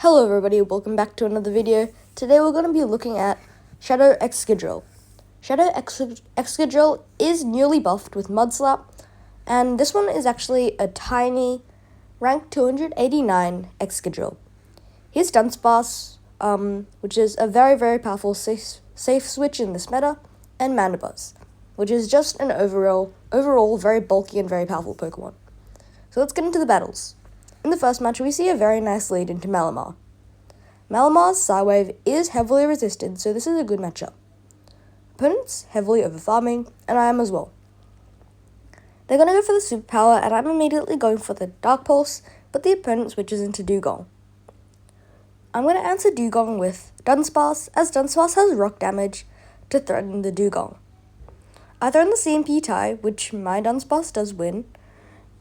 Hello everybody, welcome back to another video. Today we're going to be looking at Shadow EXCADRILL. Shadow EXCADRILL is newly buffed with Mud Slap, and this one is actually a tiny rank 289 EXCADRILL. Here's Dunsparce, which is a very powerful safe switch in this meta, and Mandibuzz, which is just an overall very bulky and very powerful Pokemon. So let's get into the battles. In the first match, we see a very nice lead into Malamar. Malamar's Psywave is heavily resisted, so this is a good matchup. Opponent's heavily overfarming, and I am as well. They're going to go for the Superpower, and I'm immediately going for the Dark Pulse, but the opponent switches into Dugong. I'm going to answer Dugong with Dunsparce, as Dunsparce has rock damage to threaten the Dugong. I throw in the CMP tie, which my Dunsparce does win,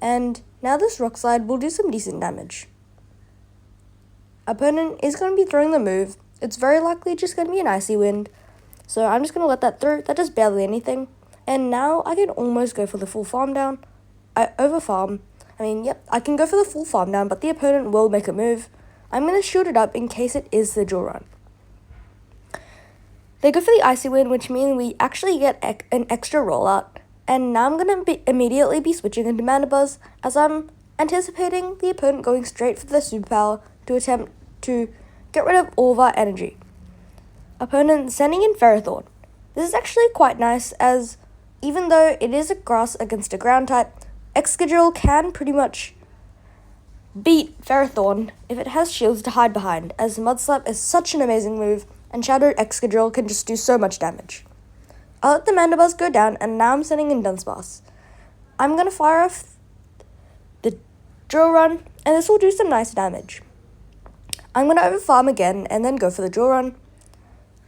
and now this Rock Slide will do some decent damage. Opponent is going to be throwing the move. It's very likely just going to be an Icy Wind, so I'm just going to let that through. That does barely anything, and now I can almost go for the full farm down. I overfarm. I can go for the full farm down, but the opponent will make a move. I'm going to shoot it up in case it is the draw run. They go for the Icy Wind, which means we actually get an extra rollout. And now I'm going to immediately be switching into Mandibuzz, as I'm anticipating the opponent going straight for the Superpower to attempt to get rid of all of our energy. Opponent sending in Ferrothorn. This is actually quite nice, as even though it is a grass against a ground type, EXCADRILL can pretty much beat Ferrothorn if it has shields to hide behind, as Mud Slap is such an amazing move, and Shadow EXCADRILL can just do so much damage. I'll let the Mandibuzz go down, and now I'm sending in Dunsparce. I'm going to fire off the Drill Run, and this will do some nice damage. I'm going to overfarm again, and then go for the Drill Run.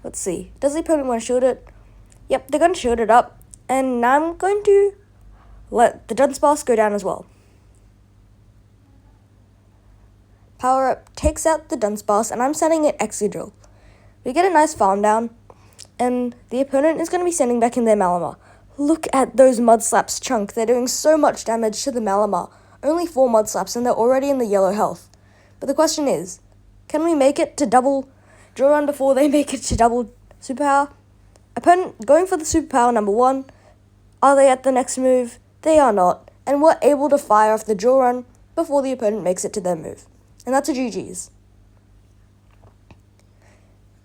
Let's see, does the opponent want to shield it? Yep, they're going to shield it up, and now I'm going to let the Dunsparce go down as well. Power Up takes out the Dunsparce, and I'm sending it EXCADRILL. We get a nice farm down, and the opponent is going to be sending back in their Malamar. Look at those Mud Slaps chunk. They're doing so much damage to the Malamar. Only 4 Mud Slaps, and they're already in the yellow health. But the question is, can we make it to double Drill Run before they make it to double Superpower? Opponent going for the Superpower number 1. Are they at the next move? They are not. And we're able to fire off the Drill Run before the opponent makes it to their move. And that's a GG's.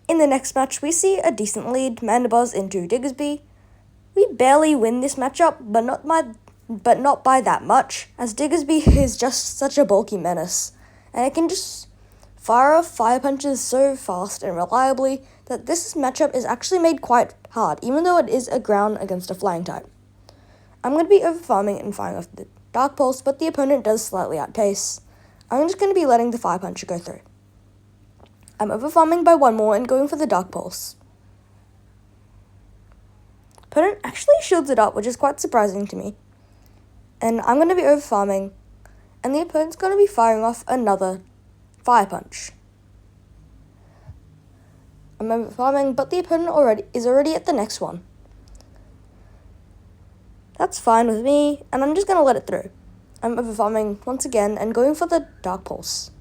In the next match, we see a decent lead, Mandibuzz into Diggersby. We barely win this matchup, but not by that much, as Diggersby is just such a bulky menace, and it can just fire off fire punches so fast and reliably that this matchup is actually made quite hard, even though it is a ground against a flying type. I'm going to be overfarming and firing off the Dark Pulse, but the opponent does slightly outpace. I'm just going to be letting the fire puncher go through. I'm overfarming by 1 more and going for the Dark Pulse. Opponent actually shields it up, which is quite surprising to me. And I'm going to be overfarming, and the opponent's going to be firing off another Fire Punch. I'm overfarming, but the opponent is already at the next one. That's fine with me, and I'm just going to let it through. I'm overfarming once again and going for the Dark Pulse.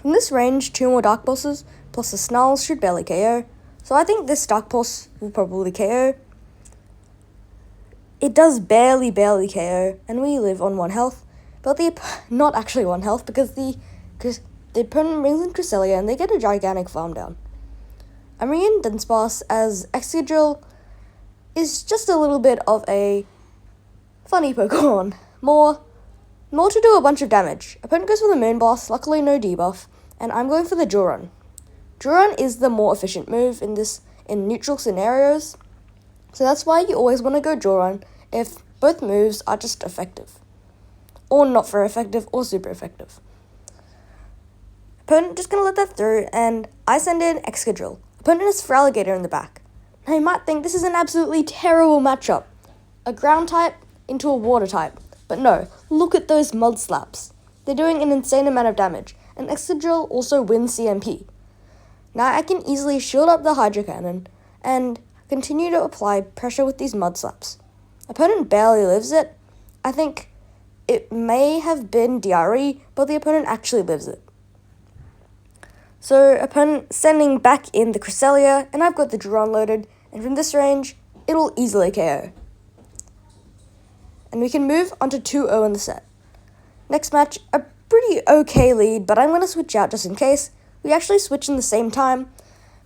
From this range, 2 more Dark Pulses plus the Snarls should barely KO, so I think this Dark Pulse will probably KO. It does barely KO, and we live on 1 health, but not actually 1 health, because the opponent brings in Cresselia and they get a gigantic farm down. I'm bringing in Dunsparce, as EXCADRILL is just a little bit of a funny Pokemon. More to do a bunch of damage. Opponent goes for the Moonblast, luckily no debuff, and I'm going for the Drill Run. Drill Run is the more efficient move in neutral scenarios, so that's why you always want to go Drill Run if both moves are just effective. Or not very effective, or super effective. Opponent just going to let that through, and I send in EXCADRILL. Opponent has Feraligatr in the back. Now you might think this is an absolutely terrible matchup. A ground type into a water type. But no, look at those Mud Slaps. They're doing an insane amount of damage, and EXCADRILL also wins CMP. Now I can easily shield up the Hydro Cannon and continue to apply pressure with these Mud Slaps. Opponent barely lives it. I think It may have been DRE, but the opponent actually lives it. So opponent sending back in the Cresselia, and I've got the Duran loaded, and from this range, it'll easily KO. And we can move on to 2-0 in the set. Next match, a pretty okay lead, but I'm going to switch out just in case. We actually switch in the same time,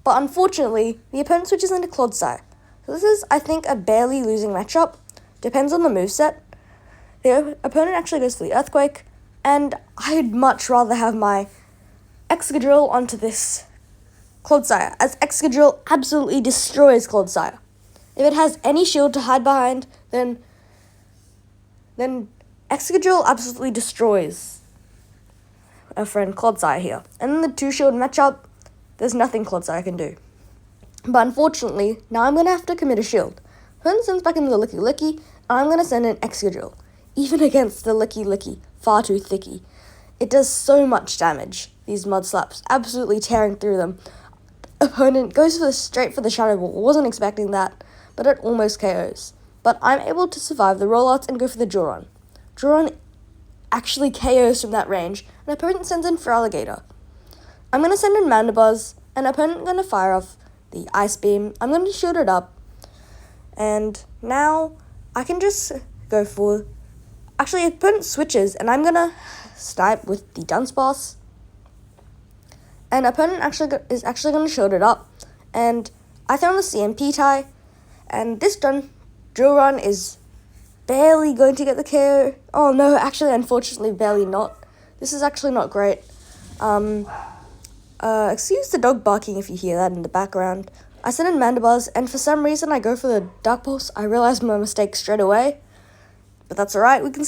but unfortunately, the opponent switches into Clodsire. So this is, I think, a barely losing matchup. Depends on the moveset. The opponent actually goes for the Earthquake, and I'd much rather have my EXCADRILL onto this Clodsire, as EXCADRILL absolutely destroys Clodsire. If it has any shield to hide behind, then EXCADRILL absolutely destroys our friend Clodsire here. And in the 2-shield matchup, there's nothing Clodsire can do. But unfortunately, now I'm going to have to commit a shield. Opponent sends back in the Licky Licky, and I'm going to send in EXCADRILL. Even against the Licky Licky, far too thicky. It does so much damage, these mud slaps, absolutely tearing through them. Opponent goes straight for the Shadow Ball. Wasn't expecting that, but it almost KOs. But I'm able to survive the rollouts and go for the Duran. Duran actually KOs from that range, and opponent sends in Feraligatr. I'm going to send in Mandibuzz, and opponent going to fire off the Ice Beam. I'm going to shield it up, and now I can just go for... Actually, opponent switches, and I'm going to snipe with the Dunsparce. And opponent is actually going to shield it up, and I throw on the CMP tie, and this Duran is barely going to get the KO. Oh no, actually, unfortunately, barely not. This is actually not great. Excuse the dog barking if you hear that in the background. I send in Mandibuzz, and for some reason I go for the Dark Pulse. I realized my mistake straight away, but that's alright. We can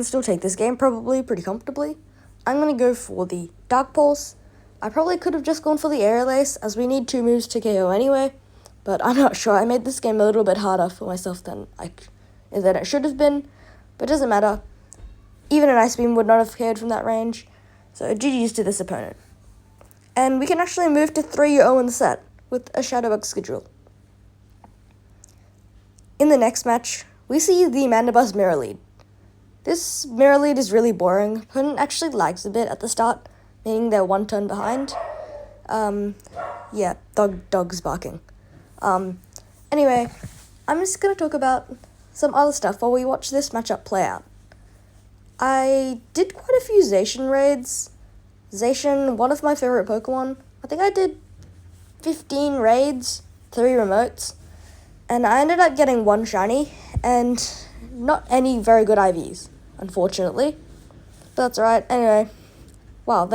still take this game probably pretty comfortably. I'm gonna go for the Dark Pulse. I probably could have just gone for the Aerial Ace, as we need 2 moves to KO anyway, but I'm not sure. I made this game a little bit harder for myself than it should have been, but it doesn't matter. Even an Ice Beam would not have KO'd from that range, so GG's to this opponent. And we can actually move to 3-0 in the set with a Shadow EXCADRILL. In the next match, we see the Mandibuzz Mirror Lead. This Mirror Lead is really boring. Opponent actually lags a bit at the start, meaning they're 1 turn behind. Yeah, dog's barking. Anyway, I'm just going to talk about some other stuff while we watch this matchup play out. I did quite a few Zacian raids. Zacian, one of my favorite Pokemon. I think I did 15 raids, 3 remotes, and I ended up getting 1 shiny, and not any very good IVs, unfortunately. But that's alright. Anyway, wow,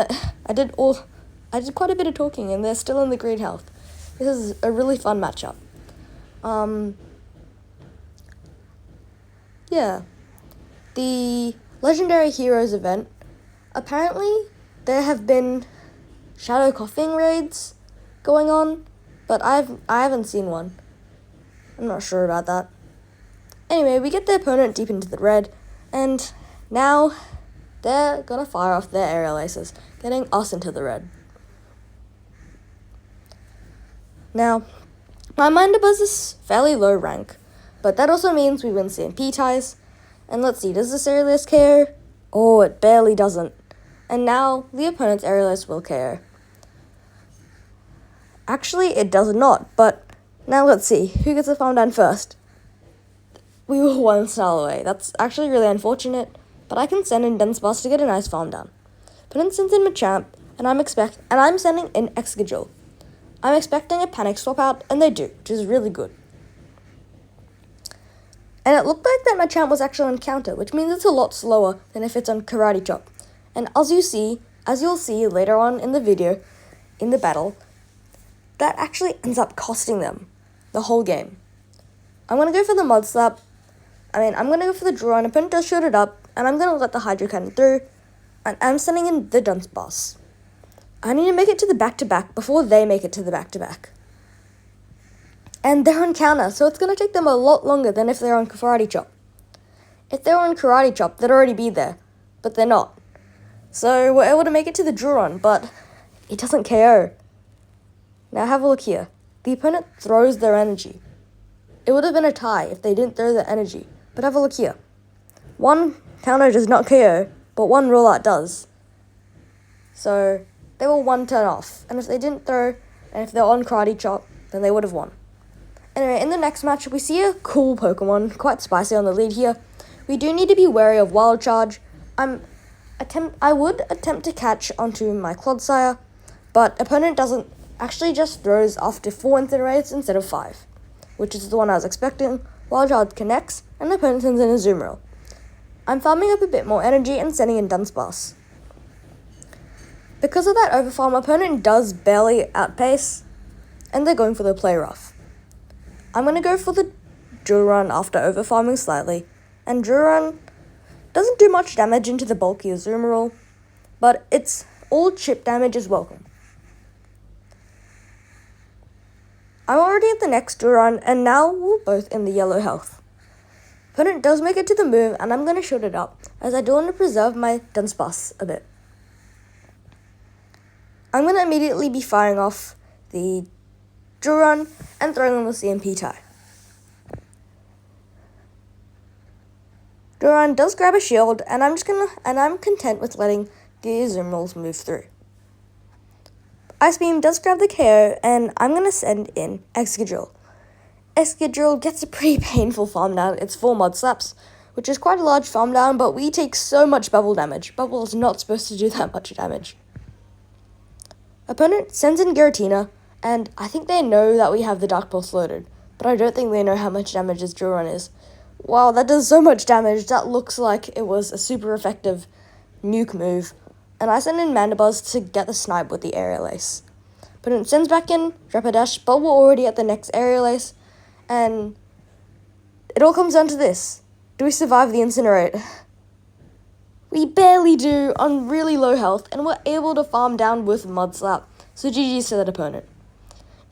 I did quite a bit of talking, and they're still in the green health. This is a really fun matchup. Yeah. The Legendary Heroes event, apparently there have been Shadow Coughing raids going on, but I haven't seen one. I'm not sure about that. Anyway, we get the opponent deep into the red, and now they're gonna fire off their Aerial Aces, getting us into the red. Now, my Mandibuzz is fairly low rank, but that also means we win CMP ties. And let's see, does this Aerial Ace KO? Oh, it barely doesn't. And now, the opponent's Aerial Ace will KO. Actually, it does not, but now let's see, who gets the farm down first? We were 1 star away. That's actually really unfortunate, but I can send in Dunsparce to get a nice farm down. Opponent sends in Machamp, and I'm sending in EXCADRILL. I'm expecting a panic swap out, and they do, which is really good. And it looked like that Machamp was actually on counter, which means it's a lot slower than if it's on Karate Chop. And as you'll see later on in the video, in the battle, that actually ends up costing them the whole game. I'm going to go for the Mud Slap. I'm going to go for the draw, and opponent does shoot it up, and I'm going to let the Hydro Cannon through, and I'm sending in the Dunsparce. I need to make it to the back-to-back before they make it to the back-to-back. And they're on counter, so it's going to take them a lot longer than if they're on Karate Chop. If they're on Karate Chop, they'd already be there, but they're not. So we're able to make it to the draw-on, but it doesn't KO. Now have a look here. The opponent throws their energy. It would have been a tie if they didn't throw their energy, but have a look here. 1 counter does not KO, but 1 rollout does. So they were one turn off. And if they didn't throw, and if they're on Karate Chop, then they would have won. Anyway, in the next match, we see a cool Pokemon, quite spicy on the lead here. We do need to be wary of Wild Charge. I would attempt to catch onto my Clodsire, but opponent doesn't, actually just throws after 4 Incinerators instead of 5, which is the one I was expecting. Wild Charge connects, and the opponent sends in a Azumarill. I'm farming up a bit more energy and sending in Dunsparce. Because of that overfarm, opponent does barely outpace, and they're going for the play rough. I'm going to go for the Drill Run after overfarming slightly, and Drill Run doesn't do much damage into the bulky Azumarill, but it's all chip damage is welcome. I'm already at the next Drill Run, and now we're both in the yellow health. Opponent does make it to the move, and I'm going to shut it up, as I do want to preserve my Dunsparce a bit. I'm going to immediately be firing off the Drill Run and throwing on the CMP tie. Drill Run does grab a shield, and I'm content with letting the Azumarils move through. Ice Beam does grab the KO, and I'm going to send in EXCADRILL. EXCADRILL gets a pretty painful farm down. It's 4 Mud Slaps, which is quite a large farm down, but we take so much bubble damage. Bubble is not supposed to do that much damage. Opponent sends in Giratina, and I think they know that we have the Dark Pulse loaded, but I don't think they know how much damage this Drill Run is. Wow, that does so much damage. That looks like it was a super effective nuke move. And I send in Mandibuzz to get the snipe with the Aerial Ace. Opponent sends back in Rapidash, but we're already at the next Aerial Ace, and it all comes down to this. Do we survive the Incinerate? We barely do on really low health, and we're able to farm down with Mud Slap, so GG's to that opponent.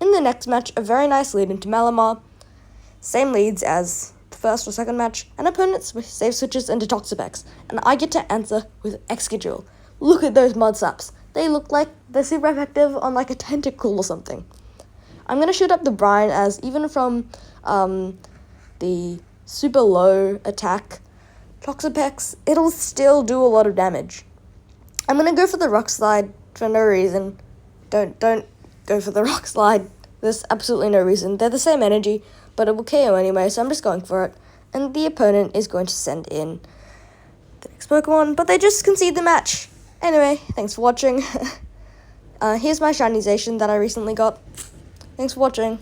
In the next match, a very nice lead into Malamar. Same leads as the first or second match, and opponent save switches into Toxapex, and I get to answer with EXCADRILL. Look at those Mud Slaps. They look like they're super effective on like a tentacle or something. I'm going to shoot up the Brine, as even from the super low attack Toxapex, it'll still do a lot of damage. I'm going to go for the Rock Slide for no reason. Don't go for the Rock Slide. There's absolutely no reason. They're the same energy, but it will KO anyway, so I'm just going for it. And the opponent is going to send in the next Pokemon, but they just concede the match. Anyway, thanks for watching. Here's my Shinization that I recently got. Thanks for watching.